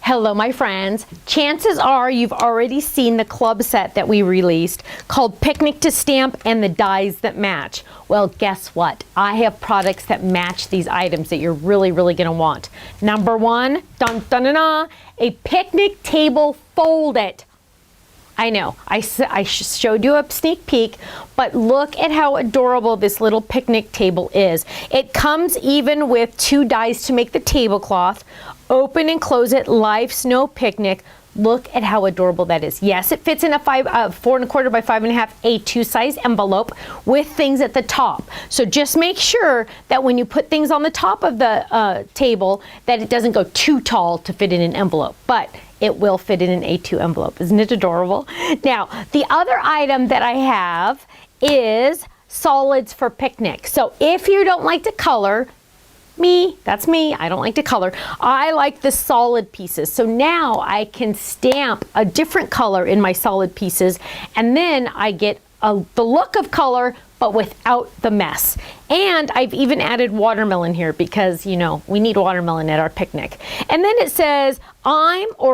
Hello, my friends. Chances are you've already seen the club set that we released called Picnic to Stamp and the Dies That Match. Well, guess what? I have products that match these items that you're really going to want. Number one, dun dun dun dun, a picnic table fold it. I know, I showed you a sneak peek, but look at how adorable this little picnic table is. It comes even with 2 dies to make the tablecloth. Open and close it, live snow picnic. Look at how adorable that is. Yes, it fits in a 4 1/4 by 5 1/2 A2 size envelope with things at the top. So just make sure that when you put things on the top of the table that it doesn't go too tall to fit in an envelope, but it will fit in an A2 envelope. Isn't it adorable? Now, the other item that I have is solids for picnic. So if you don't like to color, that's me, I don't like to color. I like the solid pieces. So now I can stamp a different color in my solid pieces, and then I get the look of color, but without the mess. And I've even added watermelon here because, you know, we need watermelon at our picnic. And then it says,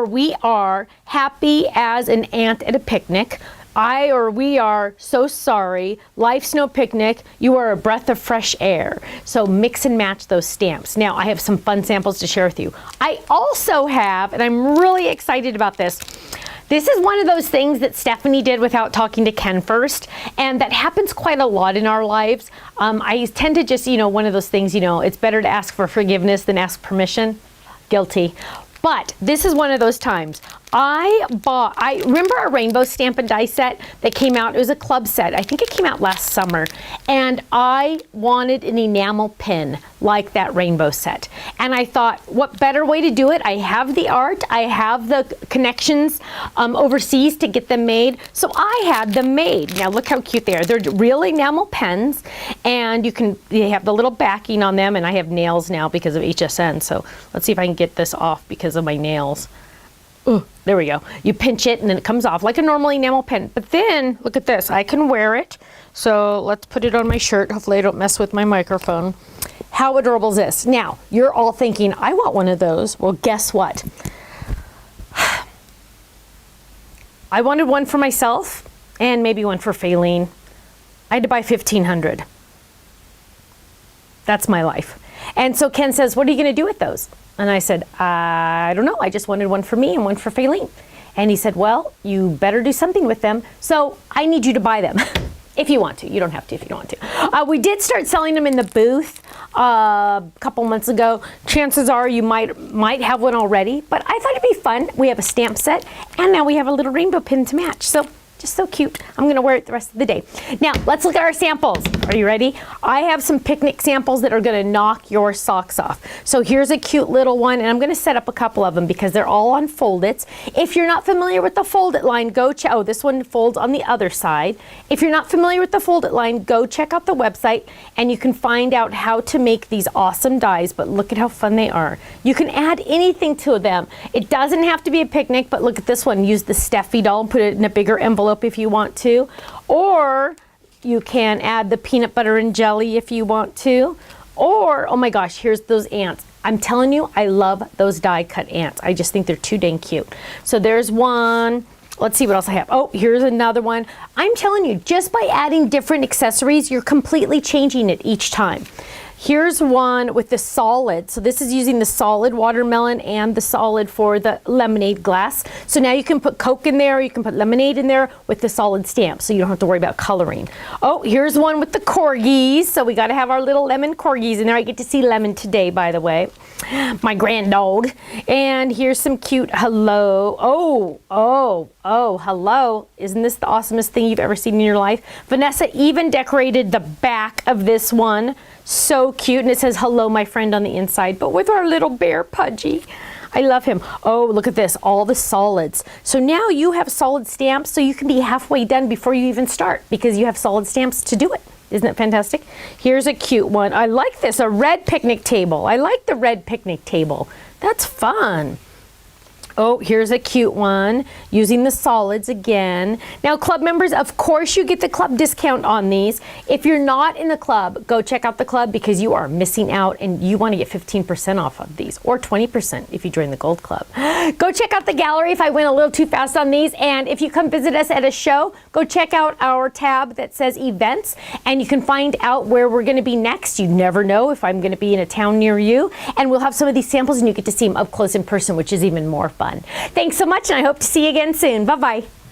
we are happy as an ant at a picnic. We are so sorry. Life Snow Picnic, you are a breath of fresh air. So mix and match those stamps. Now I have some fun samples to share with you. I also have, and I'm really excited about this, this is one of those things that Stephanie did without talking to Ken first, and that happens quite a lot in our lives. I tend to just, one of those things, it's better to ask for forgiveness than ask permission. Guilty. But this is one of those times. I remember a rainbow stamp and die set that came out. It was a club set. I think it came out last summer. And I wanted an enamel pin like that rainbow set. And I thought, what better way to do it? I have the art. I have the connections overseas to get them made. So I had them made. Now look how cute they are. They're real enamel pens. And they have the little backing on them. And I have nails now because of HSN. So let's see if I can get this off because of my nails. Ooh, there we go. You pinch it and then it comes off like a normal enamel pen. But then, look at this. I can wear it. So let's put it on my shirt. Hopefully I don't mess with my microphone. How adorable is this? Now, you're all thinking, I want one of those. Well, guess what? I wanted one for myself and maybe one for Faylene. I had to buy 1,500. That's my life. And so Ken says, what are you going to do with those? And I said, I don't know. I just wanted one for me and one for Faylene. And he said, well, you better do something with them. So I need you to buy them if you want to. You don't have to if you don't want to. We did start selling them in the booth a couple months ago. Chances are you might have one already, but I thought it'd be fun. We have a stamp set and now we have a little rainbow pin to match. So just so cute. I'm going to wear it the rest of the day. Now, let's look at our samples. Are you ready? I have some picnic samples that are going to knock your socks off. So here's a cute little one, and I'm going to set up a couple of them because they're all on fold-its. If you're not familiar with the fold-it line, go check. Oh, this one folds on the other side. If you're not familiar with the fold-it line, go check out the website, and you can find out how to make these awesome dies, but look at how fun they are. You can add anything to them. It doesn't have to be a picnic, but look at this one. Use the Steffi doll and put it in a bigger envelope if you want to, or you can add the peanut butter and jelly if you want to, or oh my gosh, here's those ants. I'm telling you, I love those die cut ants. I just think they're too dang cute. So there's one. Let's see what else I have. Oh, here's another one. I'm telling you, just by adding different accessories, you're completely changing it each time. Here's one with the solid. So this is using the solid watermelon and the solid for the lemonade glass. So now you can put Coke in there, you can put lemonade in there with the solid stamp, so you don't have to worry about coloring. Oh, here's one with the corgis. So we got to have our little lemon corgis in there. I get to see Lemon today, by the way, my grand dog. And here's some cute hello. Oh, hello. Isn't this the awesomest thing you've ever seen in your life? Vanessa even decorated the back of this one. So cute, and it says hello my friend on the inside, but with our little bear Pudgy. I love him. Oh, look at this, all the solids. So now you have solid stamps, so you can be halfway done before you even start because you have solid stamps to do it. Isn't it fantastic? Here's a cute one. I like this, a red picnic table. I like the red picnic table. That's fun. Oh, here's a cute one using the solids again. Now, club members, of course you get the club discount on these. If you're not in the club, go check out the club because you are missing out and you want to get 15% off of these, or 20% if you join the gold club. Go check out the gallery if I went a little too fast on these, and if you come visit us at a show, go check out our tab that says events, and you can find out where we're going to be next. You never know if I'm going to be in a town near you, and we'll have some of these samples and you get to see them up close in person, which is even more fun. Thanks so much, and I hope to see you again soon. Bye-bye.